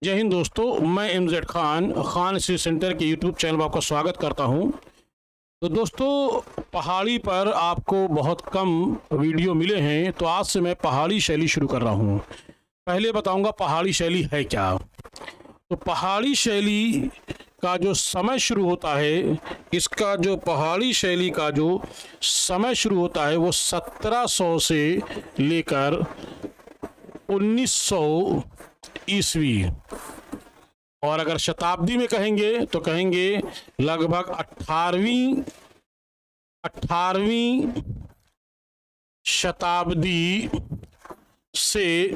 जय हिंद दोस्तों, मैं एमजेड खान स्टडी सेंटर के यूट्यूब चैनल में आपका स्वागत करता हूं। तो दोस्तों, पहाड़ी पर आपको बहुत कम वीडियो मिले हैं, तो आज से मैं पहाड़ी शैली शुरू कर रहा हूं। पहले बताऊंगा पहाड़ी शैली है क्या। तो पहाड़ी शैली का जो समय शुरू होता है, इसका जो पहाड़ी शैली का जो समय शुरू होता है वो 1700 से लेकर 1900 ईस्वी, और अगर शताब्दी में कहेंगे तो कहेंगे लगभग 18वीं शताब्दी से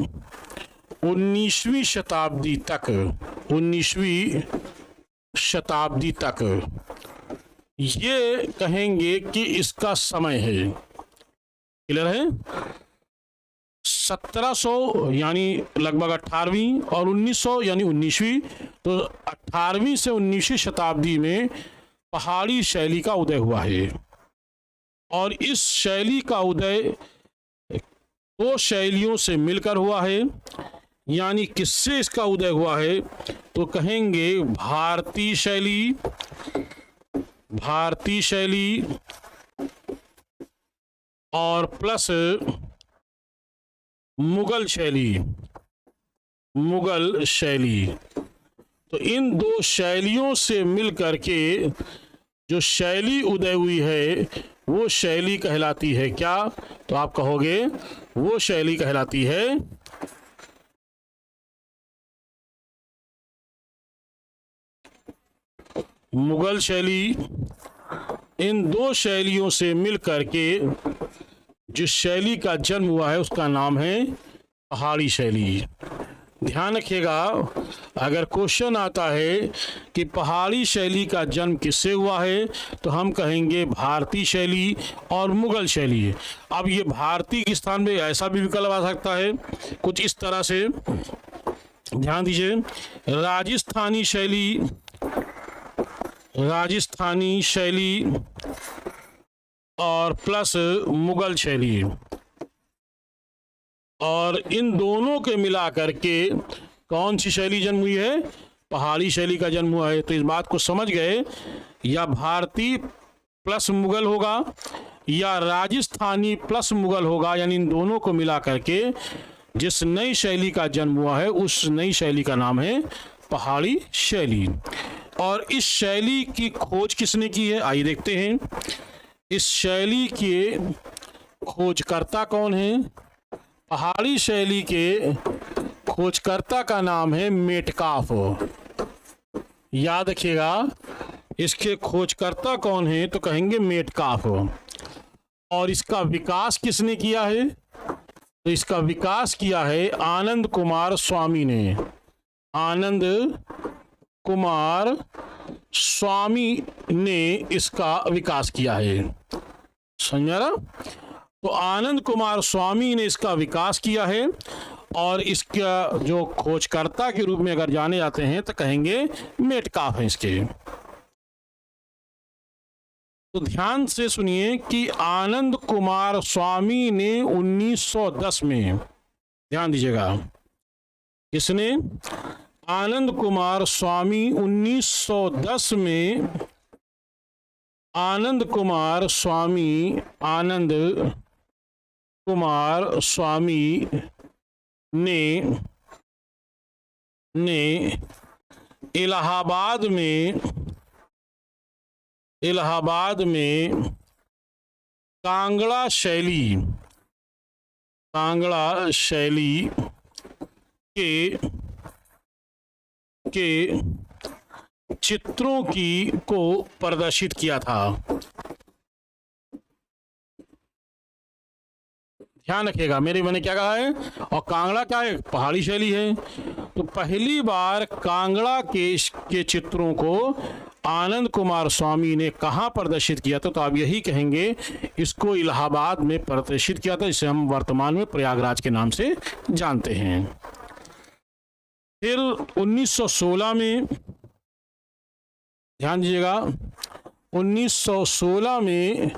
19वीं शताब्दी तक 19वीं शताब्दी तक ये कहेंगे कि इसका समय है। क्लियर है? 1700 यानी लगभग 18वीं और 1900 यानी 19वीं, तो 18वीं से 19वीं शताब्दी में पहाड़ी शैली का उदय हुआ है। और इस शैली का उदय दो शैलियों से मिलकर हुआ है। यानी किससे इसका उदय हुआ है तो कहेंगे भारतीय शैली और प्लस मुगल शैली। तो इन दो शैलियों से मिलकर के जो शैली उदय हुई है वो शैली कहलाती है क्या? तो आप कहोगे वो शैली कहलाती है मुगल शैली। इन दो शैलियों से मिलकर के जिस शैली का जन्म हुआ है उसका नाम है पहाड़ी शैली। ध्यान रखिएगा, अगर क्वेश्चन आता है कि पहाड़ी शैली का जन्म किससे हुआ है तो हम कहेंगे भारतीय शैली और मुगल शैली। अब ये भारतीय के स्थान में ऐसा भी विकल्प आ सकता है कुछ इस तरह से, ध्यान दीजिए, राजस्थानी शैली और प्लस मुगल शैली, और इन दोनों के मिला करके कौन सी शैली जन्म हुई है? पहाड़ी शैली का जन्म हुआ है। तो इस बात को समझ गए, या भारतीय प्लस मुगल होगा या राजस्थानी प्लस मुगल होगा, यानी इन दोनों को मिला करके जिस नई शैली का जन्म हुआ है उस नई शैली का नाम है पहाड़ी शैली। और इस शैली की खोज किसने की है आइए देखते हैं। इस शैली के खोजकर्ता कौन है? पहाड़ी शैली के खोजकर्ता का नाम है मेटकाफ। याद रखिएगा, इसके खोजकर्ता कौन है तो कहेंगे मेटकाफ। और इसका विकास किसने किया है? तो इसका विकास किया है आनंद कुमार स्वामी ने। आनंद कुमार स्वामी ने इसका विकास किया है। समझा ना? तो आनंद कुमार स्वामी ने इसका विकास किया है, और इसका जो खोजकर्ता के रूप में अगर जाने जाते हैं तो कहेंगे मेटकाफ है इसके। तो ध्यान से सुनिए कि आनंद कुमार स्वामी ने 1910 में, ध्यान दीजिएगा, किसने? आनंद कुमार स्वामी 1910 में आनंद कुमार स्वामी ने इलाहाबाद में कांगड़ा शैली के चित्रों को प्रदर्शित किया था। ध्यान रखिएगा, मेरे मैंने क्या कहा है, और कांगड़ा क्या है? पहाड़ी शैली है। तो पहली बार कांगड़ा के चित्रों को आनंद कुमार स्वामी ने कहाँ प्रदर्शित किया था? तो आप यही कहेंगे इसको इलाहाबाद में प्रदर्शित किया था, जिसे हम वर्तमान में प्रयागराज के नाम से जानते हैं। फिर 1916 में, ध्यान दीजिएगा, 1916 में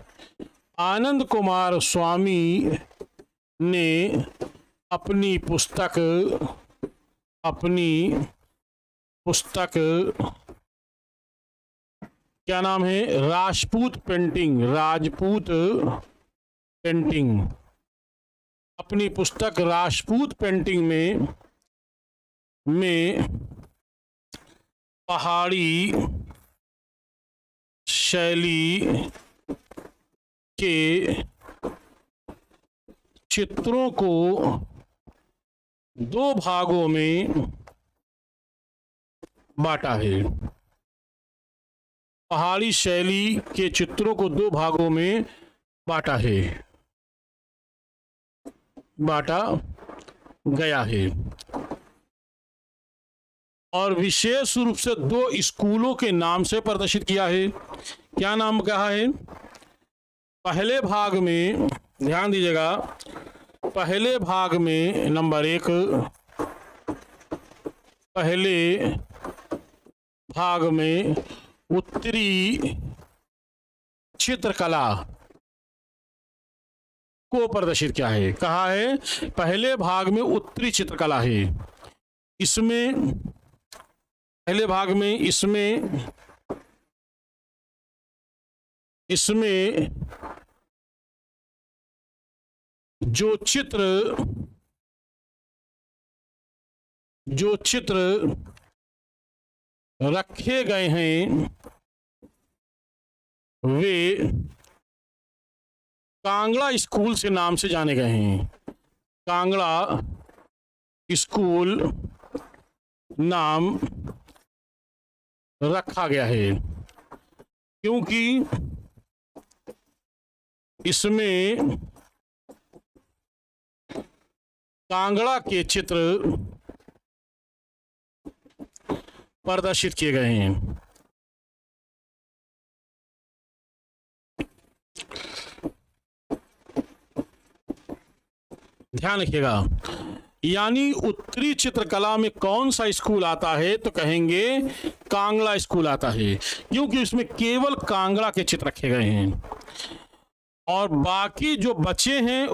आनंद कुमार स्वामी ने अपनी पुस्तक क्या नाम है? राजपूत पेंटिंग। राजपूत पेंटिंग। अपनी पुस्तक राजपूत पेंटिंग में पहाड़ी शैली के चित्रों को दो भागों में बांटा है। पहाड़ी शैली के चित्रों को दो भागों में बांटा गया है और विशेष रूप से दो स्कूलों के नाम से प्रदर्शित किया है। क्या नाम कहा है? पहले भाग में ध्यान दीजिएगा, पहले भाग में नंबर 1, पहले भाग में उत्तरी चित्रकला को प्रदर्शित किया है। कहा है पहले भाग में उत्तरी चित्रकला है। इसमें पहले भाग में इसमें जो चित्र रखे गए हैं वे कांगड़ा स्कूल से नाम से जाने गए हैं। कांगड़ा स्कूल नाम रखा गया है क्योंकि इसमें कांगड़ा के चित्र प्रदर्शित किए गए हैं। ध्यान रखिएगा, यानी उत्तरी चित्रकला में कौन सा स्कूल आता है तो कहेंगे कांगड़ा स्कूल आता है, क्योंकि इसमें केवल कांगड़ा के चित्र रखे गए हैं और बाकी जो बचे हैं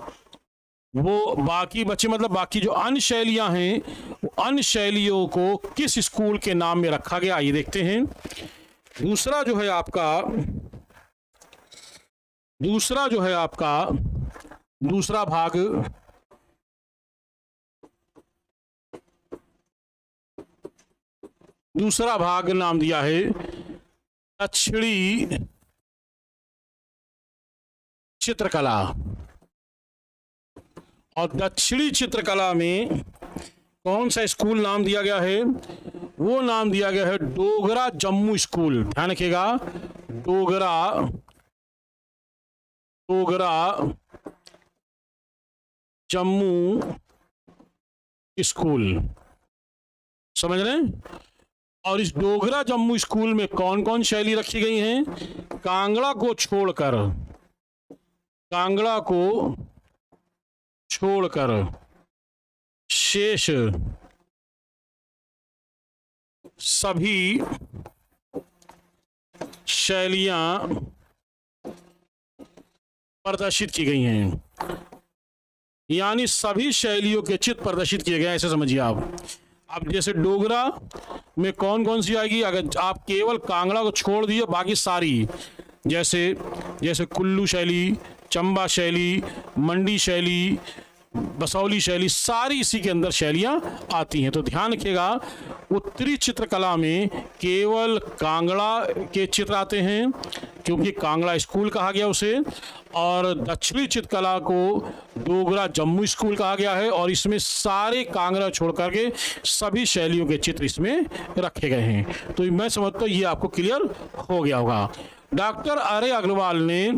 वो बाकी जो अन्य शैलियां हैं वो अन्य शैलियों को किस स्कूल के नाम में रखा गया ये देखते हैं। दूसरा जो है आपका दूसरा भाग नाम दिया है दक्षिणी चित्रकला और दक्षिणी चित्रकला में कौन सा स्कूल नाम दिया गया है? वो नाम दिया गया है डोगरा जम्मू स्कूल। ध्यान रखिएगा, डोगरा जम्मू स्कूल। समझ रहे हैं? और इस डोगरा जम्मू स्कूल में कौन कौन शैली रखी गई हैं? कांगड़ा को छोड़कर शेष सभी शैलियां प्रदर्शित की गई हैं, यानी सभी शैलियों के चित्र प्रदर्शित किए गए, ऐसे समझिए आप। अब जैसे डोगरा में कौन कौन सी आएगी? अगर आप केवल कांगड़ा को छोड़ दिए बाकी सारी, जैसे कुल्लू शैली, चंबा शैली, मंडी शैली, बसौली शैली, सारी इसी के अंदर शैलियां आती हैं। तो ध्यान रखिएगा, उत्तरी चित्रकला में केवल कांगड़ा के चित्र आते हैं क्योंकि कांगड़ा स्कूल कहा गया उसे, और दक्षिणी चित्रकला को डोगरा जम्मू स्कूल कहा गया है और इसमें सारे कांगड़ा छोड़ करके सभी शैलियों के चित्र इसमें रखे गए हैं। तो मैं समझता हूँ ये आपको क्लियर हो गया होगा। डॉक्टर आर ए अग्रवाल ने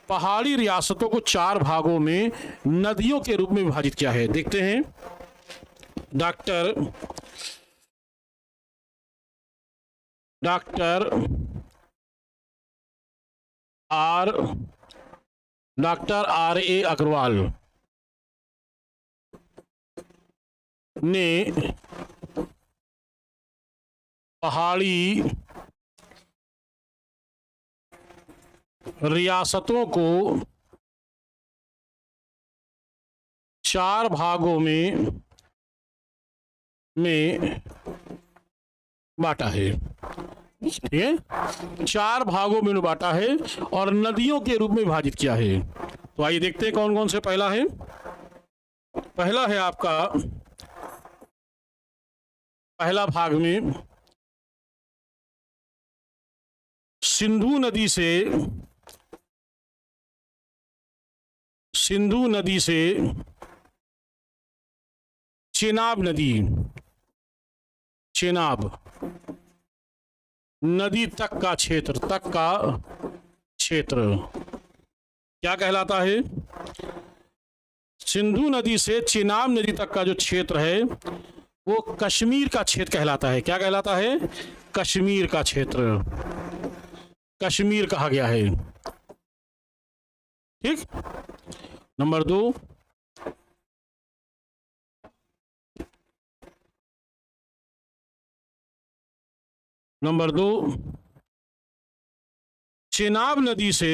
पहाड़ी रियासतों को 4 भागों में नदियों के रूप में विभाजित किया है। देखते हैं, डॉक्टर आर ए अग्रवाल ने पहाड़ी रियासतों को 4 भागों में बांटा है, ठीक है, 4 भागों में बांटा है और नदियों के रूप में विभाजित किया है। तो आइए देखते हैं कौन कौन से। पहला है आपका पहला भाग में सिंधु नदी से चेनाब नदी तक का क्षेत्र क्या कहलाता है? सिंधु नदी से चेनाब नदी तक का जो क्षेत्र है वो कश्मीर का क्षेत्र कहलाता है। क्या कहलाता है? कश्मीर का क्षेत्र, कश्मीर कहा गया है। ठीक। नंबर 2, चेनाब नदी से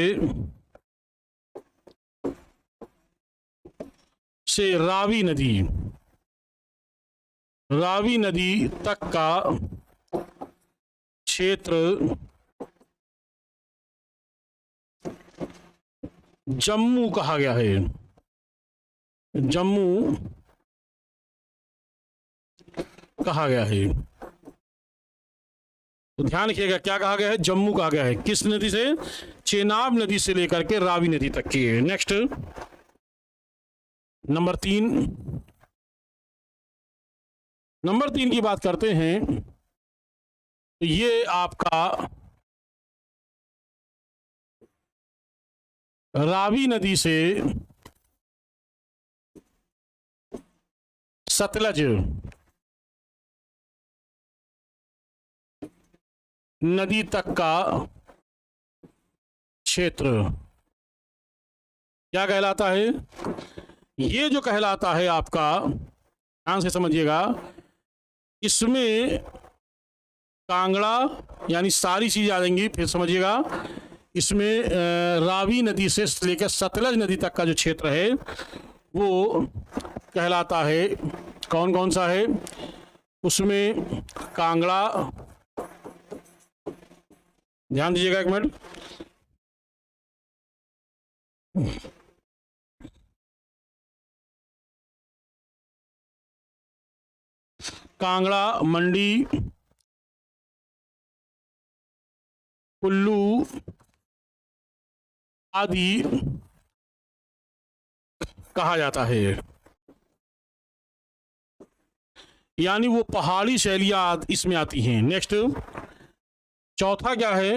रावी नदी तक का क्षेत्र जम्मू कहा गया है। जम्मू कहा गया है। तो ध्यान रखिएगा, क्या कहा गया है? जम्मू कहा गया है। किस नदी से? चेनाब नदी से लेकर के रावी नदी तक की है। नेक्स्ट, नंबर 3 की बात करते हैं। ये आपका रावी नदी से सतलज नदी तक का क्षेत्र क्या कहलाता है? ये जो कहलाता है आपका, ध्यान से समझिएगा, इसमें कांगड़ा यानी सारी चीज़ आ जाएंगी। फिर समझिएगा, इसमें रावी नदी से लेकर सतलज नदी तक का जो क्षेत्र है वो कहलाता है, कौन कौन सा है? उसमें कांगड़ा, ध्यान दीजिएगा एक मिनट, कांगड़ा, मंडी, कुल्लू आदि कहा जाता है। यानी वो पहाड़ी शैलियां इसमें आती हैं। नेक्स्ट, चौथा क्या है?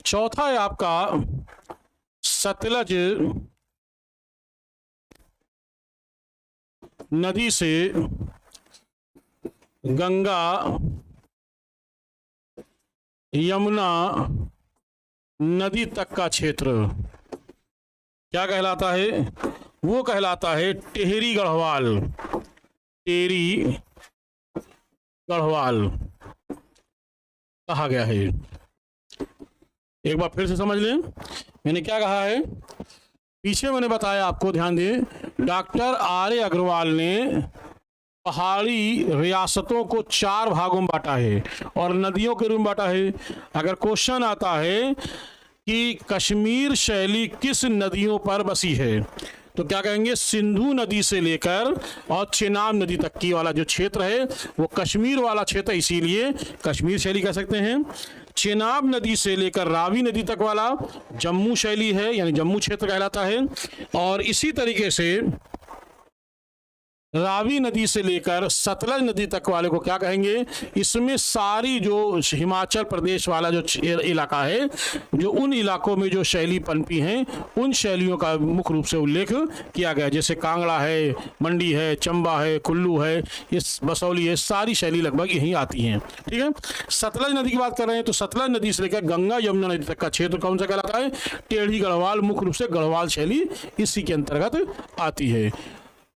चौथा है आपका सतलज नदी से गंगा, यमुना नदी तक का क्षेत्र क्या कहलाता है? वो कहलाता है टेहरी गढ़वाल कहा गया है। एक बार फिर से समझ लें, मैंने क्या कहा है? पीछे मैंने बताया आपको, ध्यान दें, डॉक्टर आर ए अग्रवाल ने पहाड़ी रियासतों को 4 भागों में बांटा है और नदियों के रूप में बांटा है। अगर क्वेश्चन आता है कि कश्मीर शैली किस नदियों पर बसी है, तो क्या कहेंगे? सिंधु नदी से लेकर और चेनाब नदी तक की वाला जो क्षेत्र है वो कश्मीर वाला क्षेत्र, इसीलिए कश्मीर शैली कह सकते हैं। चेनाब नदी से लेकर रावी नदी तक वाला जम्मू शैली है, यानी जम्मू क्षेत्र कहलाता है। और इसी तरीके से रावी नदी से लेकर सतलज नदी तक वाले को क्या कहेंगे? इसमें सारी जो हिमाचल प्रदेश वाला जो इलाका है, जो उन इलाकों में जो शैली पनपी हैं, उन शैलियों का मुख्य रूप से उल्लेख किया गया। जैसे कांगड़ा है, मंडी है, चंबा है, कुल्लू है, ये बसौली है, सारी शैली लगभग यहीं आती हैं। ठीक है। सतलज नदी की बात कर रहे हैं तो सतलज नदी से लेकर गंगा यमुना नदी तक का क्षेत्र कौन सा कहलाता है? टेढ़ी गढ़वाल, मुख्य रूप से गढ़वाल शैली इसी के अंतर्गत आती है।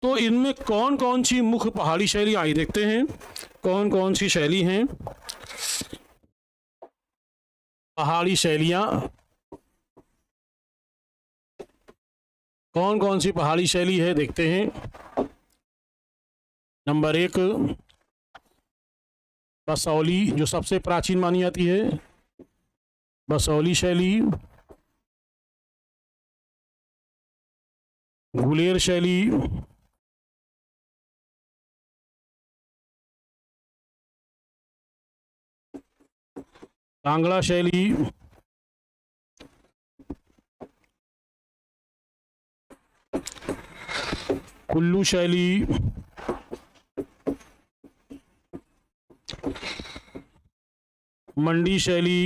तो इनमें कौन कौन सी मुख्य पहाड़ी शैली आई, देखते हैं कौन कौन सी शैली हैं। पहाड़ी शैलियां कौन कौन सी पहाड़ी शैली है, देखते हैं। नंबर 1 बसौली, जो सबसे प्राचीन मानी जाती है, बसौली शैली। गुलेर शैली, कांगड़ा शैली, कुल्लू शैली, मंडी शैली,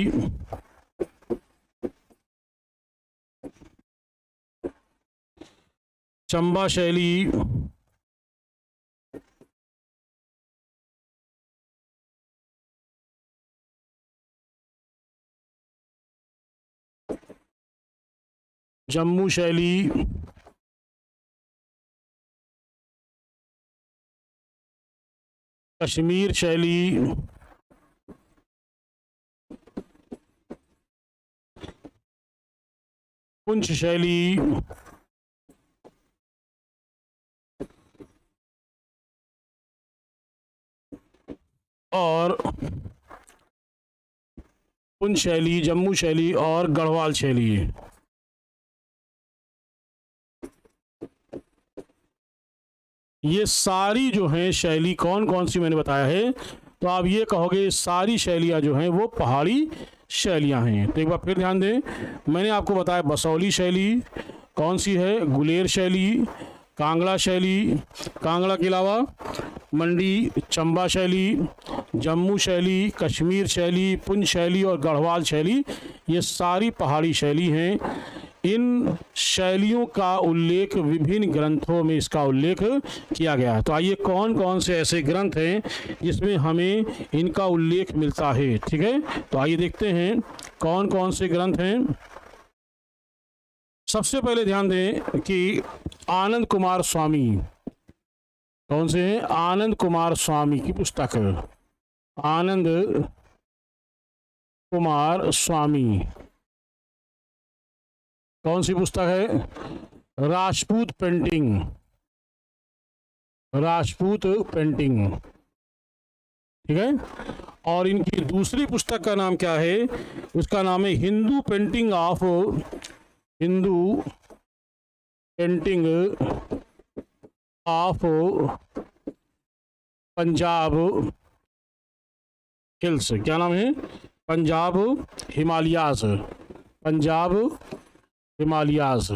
चंबा शैली, जम्मू शैली, कश्मीर शैली, पुंछ शैली, और पुंछ शैली, जम्मू शैली और गढ़वाल शैली। ये सारी जो हैं शैली कौन कौन सी मैंने बताया है, तो आप ये कहोगे सारी शैलियाँ जो हैं वो पहाड़ी शैलियाँ हैं। तो एक बार फिर ध्यान दें, मैंने आपको बताया बसौली शैली कौन सी है, गुलेर शैली, कांगड़ा शैली, कांगड़ा के अलावा मंडी, चंबा शैली, जम्मू शैली, कश्मीर शैली, पुंछ शैली और गढ़वाल शैली, ये सारी पहाड़ी शैली हैं। इन शैलियों का उल्लेख विभिन्न ग्रंथों में इसका उल्लेख किया गया है। तो आइए कौन कौन से ऐसे ग्रंथ हैं जिसमें हमें इनका उल्लेख मिलता है, ठीक है। तो आइए देखते हैं कौन कौन से ग्रंथ हैं। सबसे पहले ध्यान दें कि आनंद कुमार स्वामी, कौन से हैं, आनंद कुमार स्वामी की पुस्तक, आनंद कुमार स्वामी, कौन सी पुस्तक है, राजपूत पेंटिंग, राजपूत पेंटिंग, ठीक है। और इनकी दूसरी पुस्तक का नाम क्या है, उसका नाम है Hindu painting of, Hindu painting of Punjab hills. क्या नाम है, पंजाब हिमालयाज, पंजाब हिमालयाज,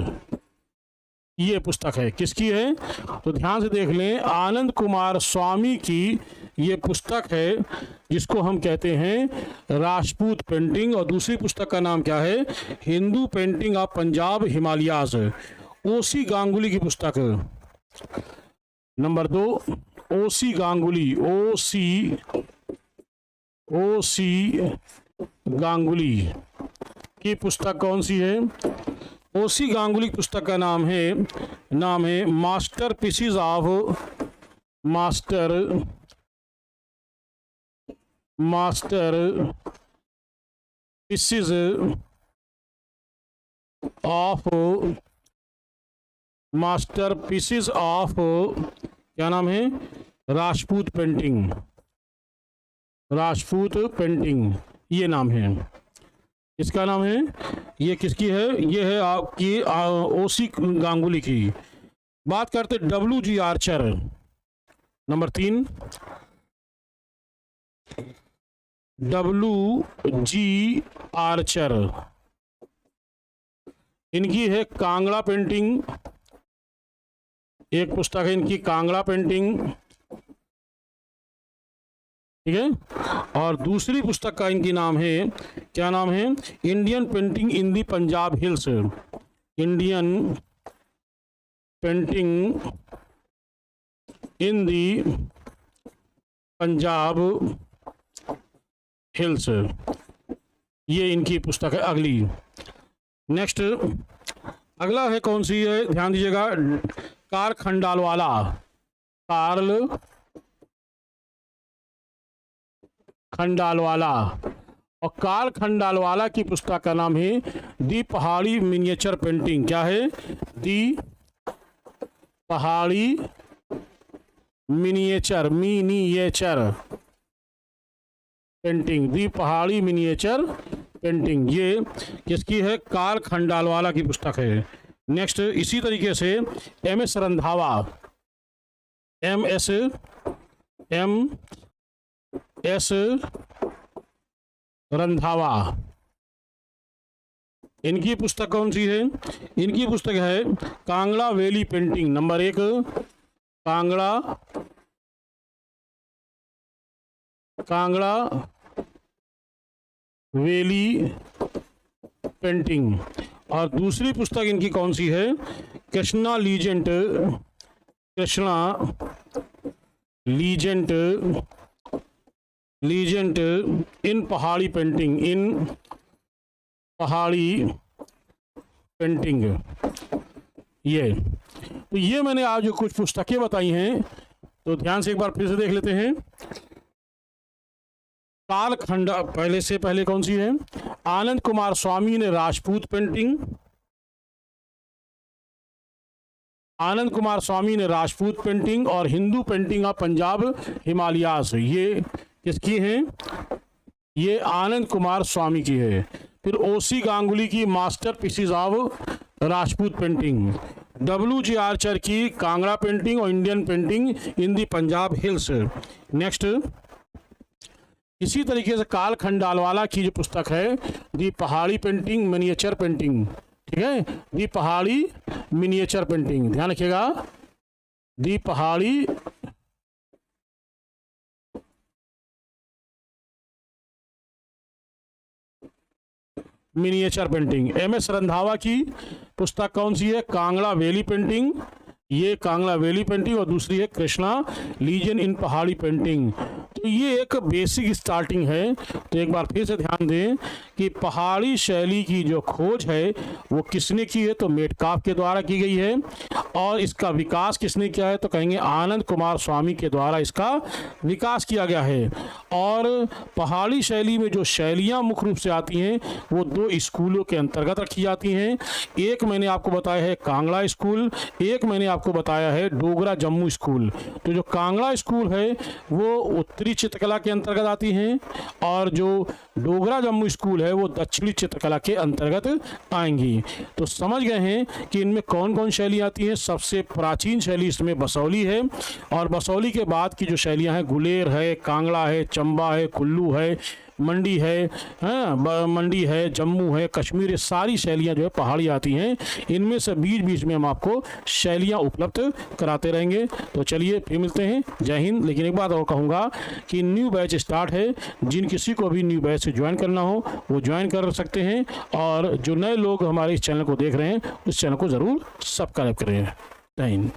ये पुस्तक है। किसकी है, तो ध्यान से देख लें, आनंद कुमार स्वामी की ये पुस्तक है जिसको हम कहते हैं राजपूत पेंटिंग, और दूसरी पुस्तक का नाम क्या है, हिंदू पेंटिंग ऑफ पंजाब हिमालयाज, ओसी गांगुली की पुस्तक। नंबर 2 ओसी गांगुली, ओसी गांगुली की पुस्तक कौन सी है, ओसी गांगुली पुस्तक का नाम है master PCs of, master PCs of, master PCs of, क्या नाम है, राजपूत पेंटिंग, राजपूत पेंटिंग, ये नाम है, इसका नाम है। ये किसकी है, ये है आपकी ओसी गांगुली की। बात करते WG Archer, number 3 WG Archer, इनकी है कांगड़ा पेंटिंग, एक पुस्तक है इनकी कांगड़ा पेंटिंग, ठीक है। और दूसरी पुस्तक का इनकी नाम है, क्या नाम है, Indian painting in the Punjab hills, Indian painting in the Punjab hills, ये इनकी पुस्तक है। अगली नेक्स्ट अगला है कौन सी है, ध्यान दीजिएगा, कार्ल खंडालवाला, कार्ल खंडालवाला, और कार्ल खंडालवाला की पुस्तक का नाम है दी पहाड़ी मिनिएचर पेंटिंग। क्या है, दी पहाड़ी मिनिएचर पेंटिंग, दी पहाड़ी मिनिएचर पेंटिंग, ये किसकी है? कार्ल खंडालवाला की पुस्तक है। नेक्स्ट इसी तरीके से एम.एस. रंधावा, एम.एस. रंधावा, इनकी पुस्तक कौन सी है? इनकी पुस्तक है Kangra valley painting. Number 1 Kangra valley painting. और दूसरी पुस्तक इनकी कौन सी है? कृष्णा लीजेंट इन पहाड़ी पेंटिंग, ये मैंने आज जो कुछ पुस्तकें बताई हैं, तो ध्यान से एक बार फिर से देख लेते हैं। पहले कौन सी है? आनंद कुमार स्वामी ने राजपूत पेंटिंग, आनंद कुमार स्वामी ने राजपूत पेंटिंग और हिंदू पेंटिंग ऑफ पंजाब हिमालयास, ये किसकी है? ये आनंद कुमार स्वामी की है। फिर ओसी गांगुली की master PCs of Rajput painting, W.J. Archer की कांगड़ा पेंटिंग और Indian painting in the Punjab hills. Next इसी तरीके से कार्ल खंडालवाला की जो पुस्तक है दी पहाड़ी पेंटिंग मिनिएचर पेंटिंग, ठीक है, दी पहाड़ी मिनिएचर पेंटिंग, ध्यान रखिएगा, दी पहाड़ी मिनिएचर पेंटिंग। एम.एस. रंधावा की पुस्तक कौन सी है? कांगड़ा वैली पेंटिंग, ये कांगड़ा वैली पेंटिंग, और दूसरी है कृष्णा लीजन इन पहाड़ी पेंटिंग। तो ये एक बेसिक स्टार्टिंग है। तो एक बार फिर से ध्यान दें कि पहाड़ी शैली की जो खोज है वो किसने की है? तो मेटकाफ के द्वारा की गई है। और इसका विकास किसने किया है? तो कहेंगे आनंद कुमार स्वामी के द्वारा इसका विकास किया गया है। और पहाड़ी शैली में जो शैलियाँ मुख्य रूप से आती हैं वो 2 स्कूलों के अंतर्गत रखी जाती हैं। एक मैंने आपको बताया है कांगड़ा स्कूल, एक मैंने आपको बताया है डोगरा जम्मू स्कूल। तो जो कांगड़ा स्कूल है वो उत्तरी चित्रकला के अंतर्गत आती हैं, और जो डोगरा जम्मू स्कूल है वो दक्षिणी चित्रकला के अंतर्गत आएंगी। तो समझ गए हैं कि इनमें कौन कौन शैली आती हैं। सबसे प्राचीन शैली इसमें बसौली है, और बसौली के बाद की जो शैलियां हैं गुलेर है, कांगड़ा है, चंबा है, कुल्लू है, मंडी है, मंडी है, जम्मू है, कश्मीर, ये सारी शैलियाँ जो है पहाड़ी आती हैं। इनमें से बीच बीच में हम आपको शैलियाँ उपलब्ध कराते रहेंगे। तो चलिए फिर मिलते हैं, जय हिंद। लेकिन एक बात और कहूँगा कि न्यू बैच स्टार्ट है, जिन किसी को भी न्यू बैच से ज्वाइन करना हो वो ज्वाइन कर सकते हैं, और जो नए लोग हमारे इस चैनल को देख रहे हैं उस चैनल को ज़रूर सब्सक्राइब करें। जय हिंद।